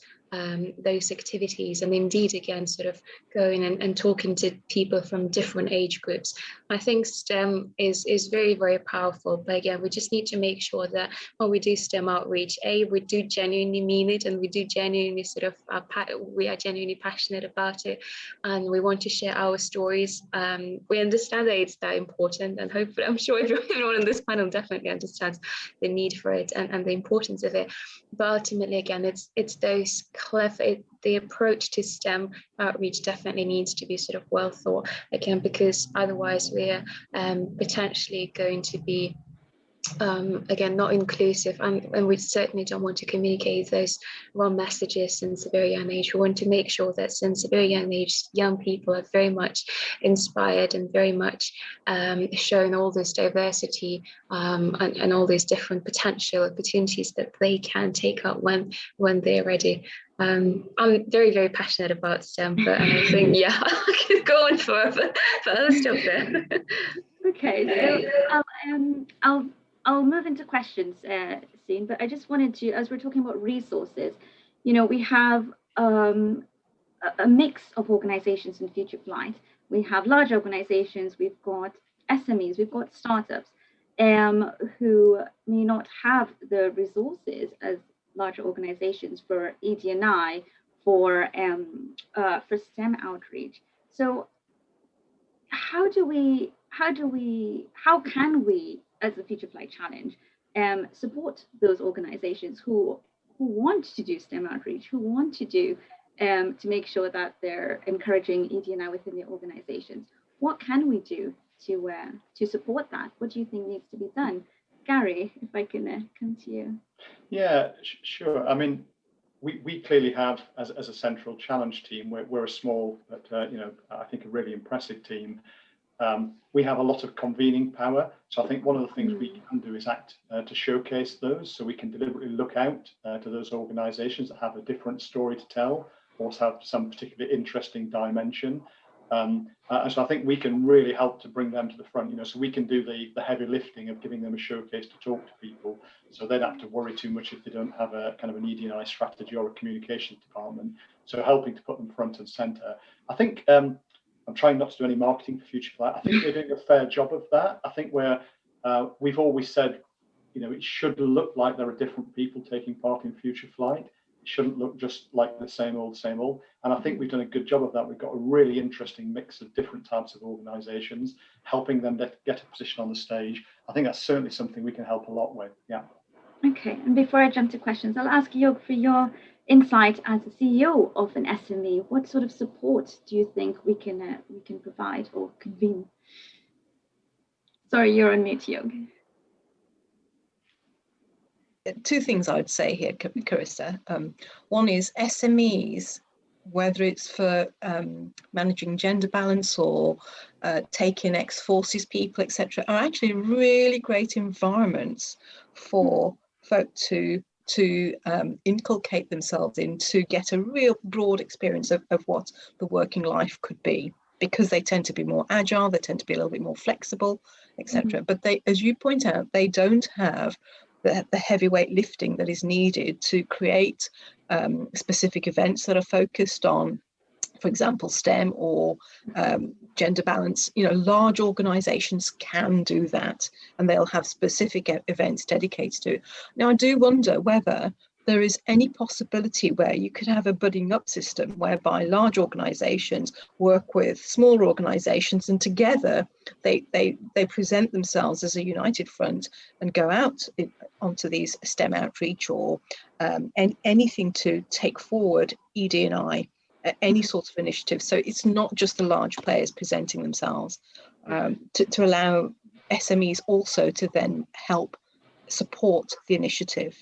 activities, and indeed, again, sort of going and talking to people from different age groups. I think STEM is very, very powerful, but again, we just need to make sure that when we do STEM outreach, we do genuinely mean it, and we do genuinely sort of we are genuinely passionate about it, and we want to share our stories. We understand that it's that important, and hopefully, I'm sure everyone on this panel definitely understands the need for it and the importance of it. But ultimately, again, it's those the approach to STEM outreach definitely needs to be sort of well thought, again, because otherwise we're potentially going to be again, not inclusive, and we certainly don't want to communicate those wrong messages since a very young age. We want to make sure that since a very young age, young people are very much inspired and very much shown all this diversity and all these different potential opportunities that they can take up when they're ready. I'm very, very passionate about STEM, but I think, yeah, I could go on forever, but I'll stop there. Okay, so I'll move into questions soon, but I just wanted to, as we're talking about resources, we have a mix of organizations in Future Flight. We have large organizations, we've got SMEs, we've got startups who may not have the resources as larger organizations for ED&I, for STEM outreach. So how can we, as the Future Flight Challenge, support those organizations who want to do STEM outreach, who want to do to make sure that they're encouraging ED&I within their organizations? What can we do to support that? What do you think needs to be done? Gary, if I can come to you. Yeah, sure. I mean, we clearly have, as a central challenge team, we're a small, but I think a really impressive team. We have a lot of convening power. So I think one of the things we can do is act to showcase those, so we can deliberately look out to those organizations that have a different story to tell, or have some particularly interesting dimension. And so I think we can really help to bring them to the front, so we can do the heavy lifting of giving them a showcase to talk to people, so they don't have to worry too much if they don't have a kind of an ED&I strategy or a communications department. So helping to put them front and center. I think I'm trying not to do any marketing for Future Flight. I think we're doing a fair job of that. I think we've always said, it should look like there are different people taking part in Future Flight. It shouldn't look just like the same old, same old. And I think we've done a good job of that. We've got a really interesting mix of different types of organisations, helping them get a position on the stage. I think that's certainly something we can help a lot with. Yeah. Okay, and before I jump to questions, I'll ask you for your insight as a CEO of an SME. What sort of support do you think we can provide or convene? Sorry, you're on mute, Yolk. Two things I'd say here, Carissa. One is SMEs, whether it's for managing gender balance or taking ex-forces people, etc., are actually really great environments for folk to inculcate themselves in, to get a real broad experience of what the working life could be, because they tend to be more agile, they tend to be a little bit more flexible, etc. But they, as you point out, they don't have the heavyweight lifting that is needed to create specific events that are focused on, for example, STEM or gender balance. You know, large organizations can do that, and they'll have specific events dedicated to it. Now, I do wonder whether there is any possibility where you could have a budding up system whereby large organizations work with smaller organizations, and together they present themselves as a united front and go out onto these STEM outreach or anything to take forward ED&I, any sort of initiative. So it's not just the large players presenting themselves, to allow SMEs also to then help support the initiative.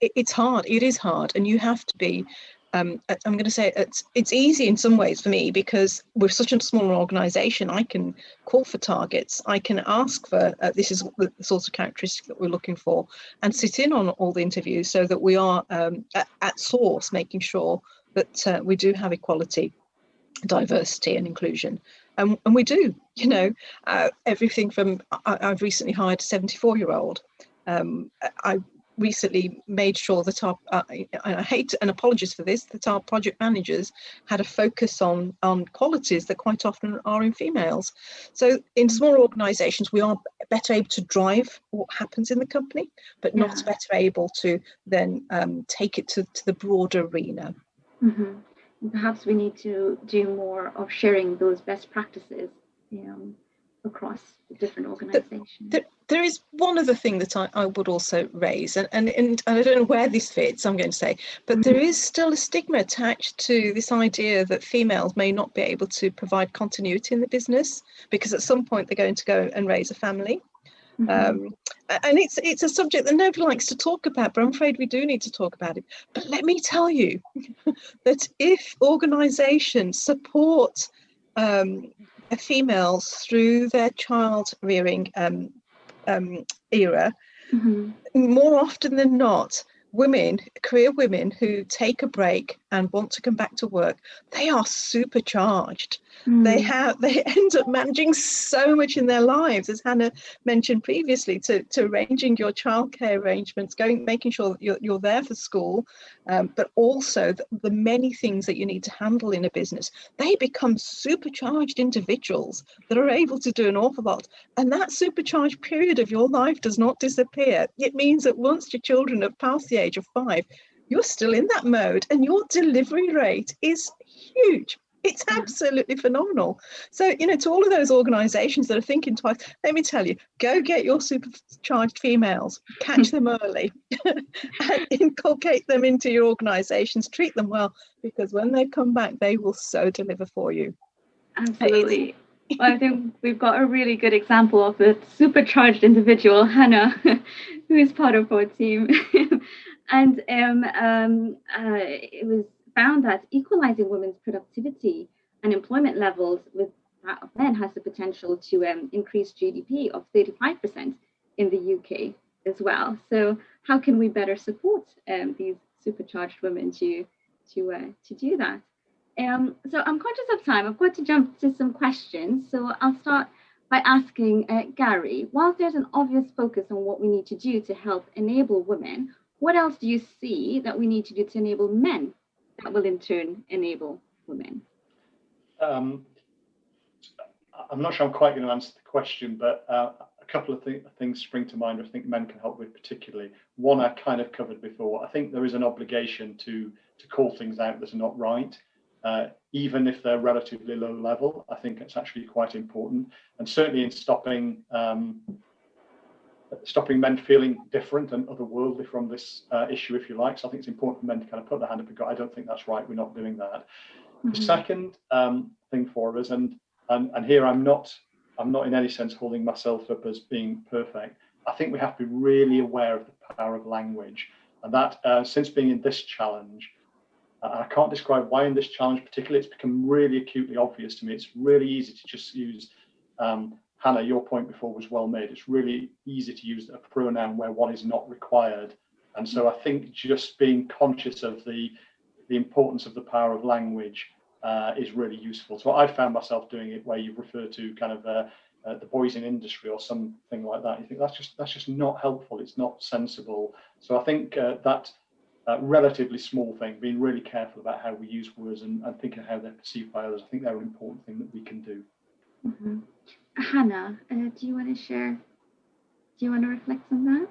It's hard. It is hard, and you have to be. I'm going to say it's easy in some ways for me, because we're such a small organisation. I can call for targets. I can ask for this is the sorts of characteristics that we're looking for, and sit in on all the interviews so that we are at source, making sure that we do have equality, diversity, and inclusion. And we do. You know, everything from I've recently hired a 74-year-old. I recently made sure that I hate and apologize for this, that our project managers had a focus on qualities that quite often are in females. So in smaller organizations, we are better able to drive what happens in the company, but not better able to then take it to the broader arena. Perhaps we need to do more of sharing those best practices across the different organizations. There is one other thing that I would also raise, and I don't know where this fits, I'm going to say, but there is still a stigma attached to this idea that females may not be able to provide continuity in the business, because at some point they're going to go and raise a family. And it's a subject that nobody likes to talk about, but I'm afraid we do need to talk about it. But let me tell you that if organizations support females through their child rearing era, more often than not, career women who take a break and want to come back to work, they are supercharged. They end up managing so much in their lives, as Hannah mentioned previously, to arranging your childcare arrangements, making sure that you're there for school, but also the many things that you need to handle in a business. They become supercharged individuals that are able to do an awful lot. And that supercharged period of your life does not disappear. It means that once your children have passed the age of 5, you're still in that mode, and your delivery rate is huge. It's absolutely phenomenal. So, to all of those organizations that are thinking twice, let me tell you, go get your supercharged females, catch them early, and inculcate them into your organizations, treat them well, because when they come back, they will so deliver for you. Absolutely. Well, I think we've got a really good example of a supercharged individual, Hannah, who is part of our team. And it was found that equalizing women's productivity and employment levels with that of men has the potential to increase GDP of 35% in the UK as well. So how can we better support these supercharged women to do that? So I'm conscious of time. I've got to jump to some questions. So I'll start by asking Gary, whilst there's an obvious focus on what we need to do to help enable women, what else do you see that we need to do to enable men that will in turn enable women? I'm not sure I'm quite going to answer the question, but a couple of things spring to mind I think men can help with particularly. One I kind of covered before. I think there is an obligation to call things out that are not right. Even if they're relatively low level, I think it's actually quite important. And certainly in stopping men feeling different and otherworldly from this issue, if you like. So I think it's important for men to kind of put their hand up and go, I don't think that's right, we're not doing that. The second thing for us, and here I'm not in any sense holding myself up as being perfect. I think we have to be really aware of the power of language. And that since being in this challenge, I can't describe why in this challenge particularly, it's become really acutely obvious to me. It's really easy to just use, Hannah, your point before was well made. It's really easy to use a pronoun where one is not required. And so I think just being conscious of the importance of the power of language is really useful. So I found myself doing it where you've referred to kind of the boys in industry or something like that. You think that's just not helpful. It's not sensible. So I think that relatively small thing, being really careful about how we use words and thinking how they're perceived by others, I think they're an important thing that we can do. Hannah, do you want to share? Do you want to reflect on that?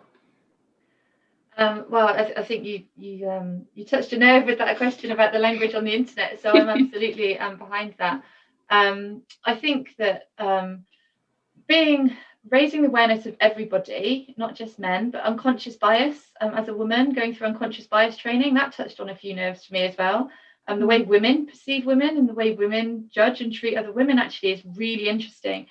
Well, I think you touched a nerve with that question about the language on the internet, so I'm absolutely behind that. I think that raising the awareness of everybody, not just men, but unconscious bias. As a woman going through unconscious bias training, that touched on a few nerves for me as well. The way women perceive women and the way women judge and treat other women actually is really interesting.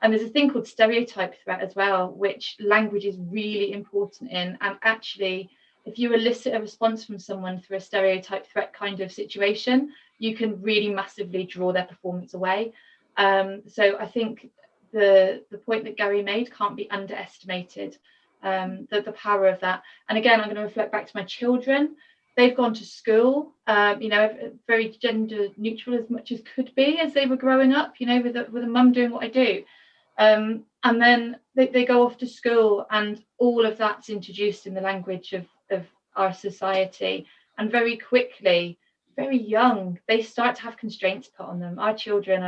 And there's a thing called stereotype threat as well, which language is really important in. And actually, if you elicit a response from someone through a stereotype threat kind of situation, you can really massively draw their performance away. So I think the point that Gary made can't be underestimated, the power of that. And again, I'm going to reflect back to my children. They've gone to school, very gender neutral as much as could be as they were growing up, with a mum doing what I do. And then they go off to school and all of that's introduced in the language of our society. And very quickly, very young, they start to have constraints put on them. Our children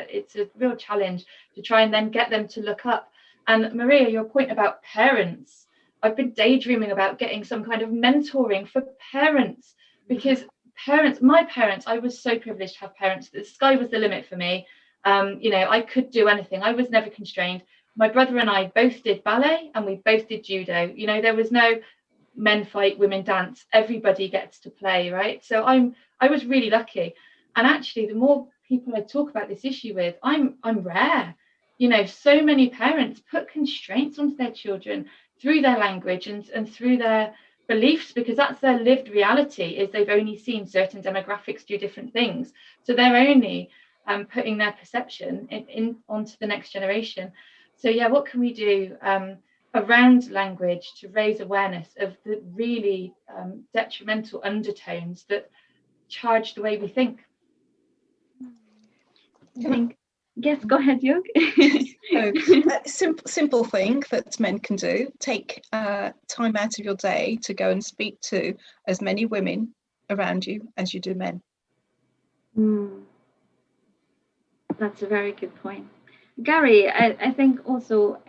it's a real challenge to try and then get them to look up. And Maria, your point about parents, I've been daydreaming about getting some kind of mentoring for parents, because my parents, I was so privileged to have parents. The sky was the limit for me. I could do anything. I was never constrained. My brother and I both did ballet and we both did judo. There was no men fight, women dance. Everybody gets to play, right? So I was really lucky. And actually, the more people I talk about this issue with, I'm rare. So many parents put constraints onto their children through their language and through their beliefs, because that's their lived reality, is they've only seen certain demographics do different things. So they're only putting their perception in onto the next generation. So yeah, what can we do around language to raise awareness of the really detrimental undertones that charge the way we think? Yes, go ahead, Yolk. Simple thing that men can do: take time out of your day to go and speak to as many women around you as you do men. That's a very good point. Gary, I think also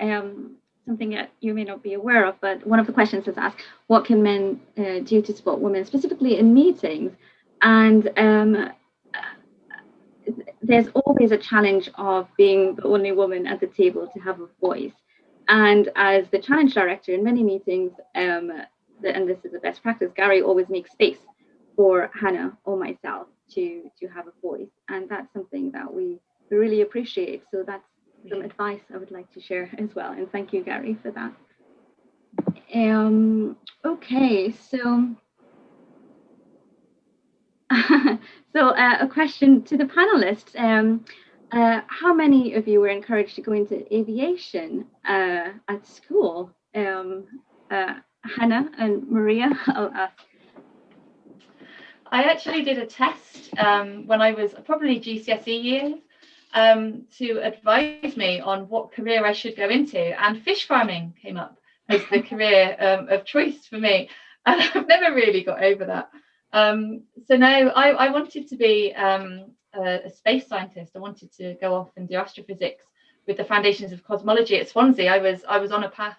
something that you may not be aware of, but one of the questions is asked, what can men do to support women, specifically in meetings? And there's always a challenge of being the only woman at the table to have a voice. And as the challenge director in many meetings, and this is a best practice, Gary always makes space for Hannah or myself to have a voice. And that's something that we really appreciate. So that's some advice I would like to share as well. And thank you, Gary, for that. Okay, so a question to the panelists. How many of you were encouraged to go into aviation at school? Hannah and Maria, I'll ask. I actually did a test when I was probably GCSE years to advise me on what career I should go into, and fish farming came up as the career of choice for me, and I've never really got over that. So no, I wanted to be a space scientist. I wanted to go off and do astrophysics, with the foundations of cosmology at Swansea. I was on a path.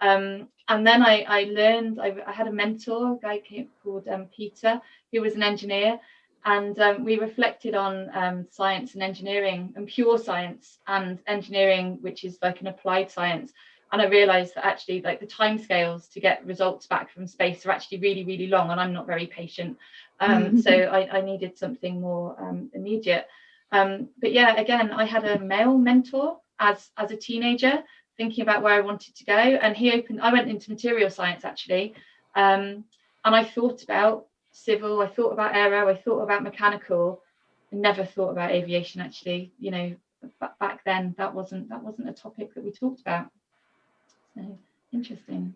And then I learned, I had a mentor, a guy called Peter, who was an engineer. And we reflected on science and engineering, and pure science and engineering, which is like an applied science. And I realized that actually, like, the timescales to get results back from space are actually really, really long, and I'm not very patient. So I needed something more immediate. But yeah, again, I had a male mentor as a teenager, thinking about where I wanted to go. And I went into material science, actually. And I thought about civil, I thought about aero, I thought about mechanical, I never thought about aviation, actually. You know, back then that wasn't a topic that we talked about. So interesting.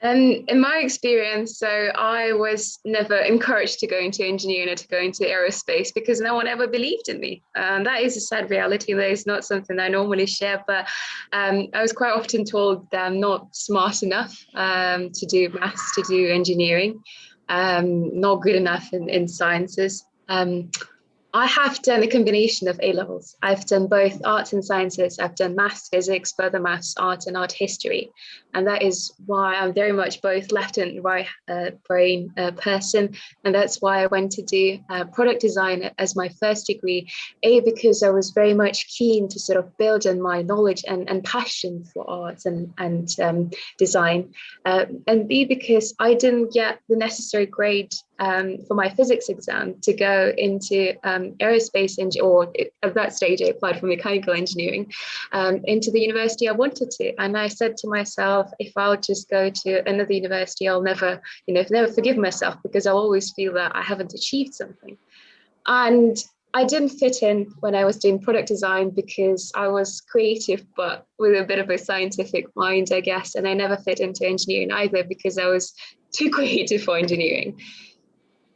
In my experience, so I was never encouraged to go into engineering or to go into aerospace because no one ever believed in me. That is a sad reality. That is not something I normally share, but I was quite often told that I'm not smart enough to do maths, to do engineering, not good enough in sciences. I have done a combination of A-levels. I've done both arts and sciences. I've done maths, physics, further maths, art, and art history. And that is why I'm very much both left and right brain person. And that's why I went to do product design as my first degree. A, because I was very much keen to sort of build on my knowledge and passion for arts and design. And B, because I didn't get the necessary grade for my physics exam to go into aerospace, or at that stage I applied for mechanical engineering into the university I wanted to. And I said to myself, if I'll just go to another university, I'll never forgive myself, because I'll always feel that I haven't achieved something. And I didn't fit in when I was doing product design because I was creative, but with a bit of a scientific mind, I guess. And I never fit into engineering either because I was too creative for engineering.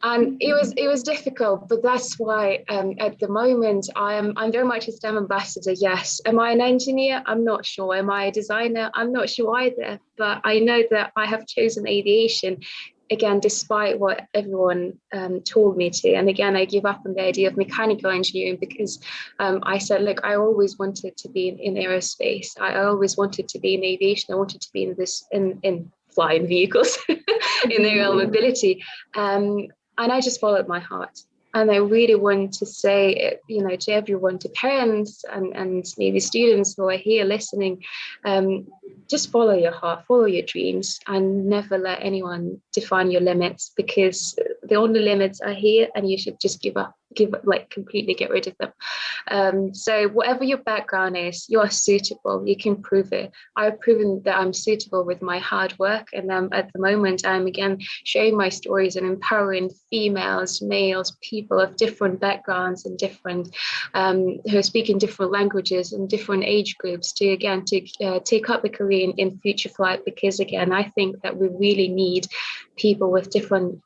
And it was difficult, but that's why at the moment I'm very much a STEM ambassador. Yes. Am I an engineer? I'm not sure. Am I a designer? I'm not sure either. But I know that I have chosen aviation, again, despite what everyone told me to. And again, I give up on the idea of mechanical engineering because I said, look, I always wanted to be in aerospace. I always wanted to be in aviation. I wanted to be in flying vehicles, in aerial mobility. And I just followed my heart. And I really want to say, to everyone, to parents and maybe students who are here listening, just follow your heart, follow your dreams, and never let anyone define your limits, because the only limits are here, and you should just completely get rid of them. So whatever your background is, you are suitable. You can prove it. I've proven that I'm suitable with my hard work, and at the moment I'm again sharing my stories and empowering females, males, people of different backgrounds and different who are speaking different languages and different age groups to take up a career in future flight, because again I think that we really need people with different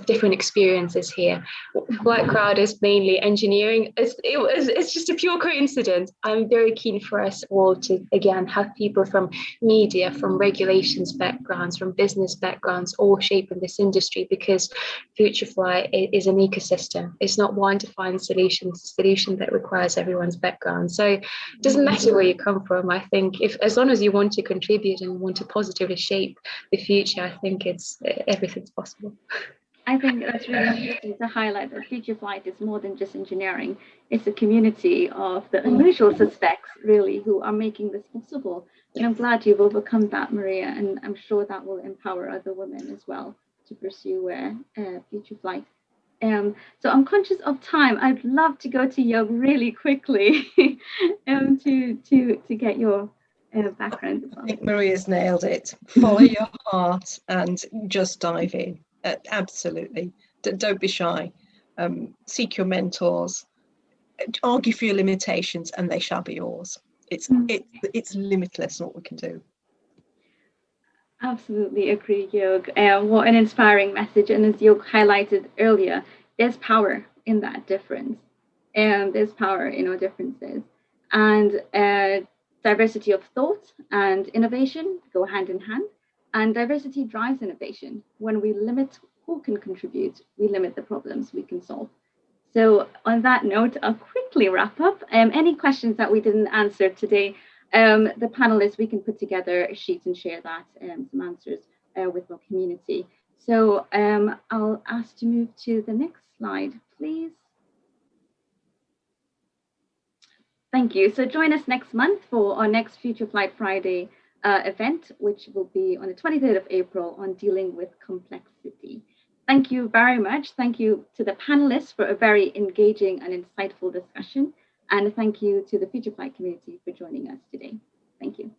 different experiences here. Flight crowd is mainly engineering. It's just a pure coincidence. I'm very keen for us all to again have people from media, from regulations backgrounds, from business backgrounds, all shaping this industry, because future flight is an ecosystem. It's not one defined solution. It's a solution that requires everyone's background. So it doesn't matter where you come from. I think as long as you want to contribute and want to positively shape the future, I think everything's possible. I think that's really important to highlight that future flight is more than just engineering. It's a community of the unusual suspects, really, who are making this possible. And I'm glad you've overcome that, Maria, and I'm sure that will empower other women as well to pursue future flight. So I'm conscious of time. I'd love to go to Yolk really quickly to get your background as well. I think Maria's nailed it. Follow your heart and just dive in. Absolutely. Don't be shy. Seek your mentors. Argue for your limitations, and they shall be yours. It's limitless what we can do. Absolutely agree, Yolk. What an inspiring message. And as Yolk highlighted earlier, there's power in that difference. And there's power in our differences. And diversity of thought and innovation go hand in hand. And diversity drives innovation. When we limit who can contribute, we limit the problems we can solve. So on that note, a quick quickly wrap up. Any questions that we didn't answer today, the panelists, we can put together a sheet and share that, some answers with our community. So I'll ask to move to the next slide, please. Thank you. So join us next month for our next Future Flight Friday event, which will be on the 23rd of April on dealing with complexity. Thank you very much. Thank you to the panelists for a very engaging and insightful discussion. And thank you to the Future Flight community for joining us today. Thank you.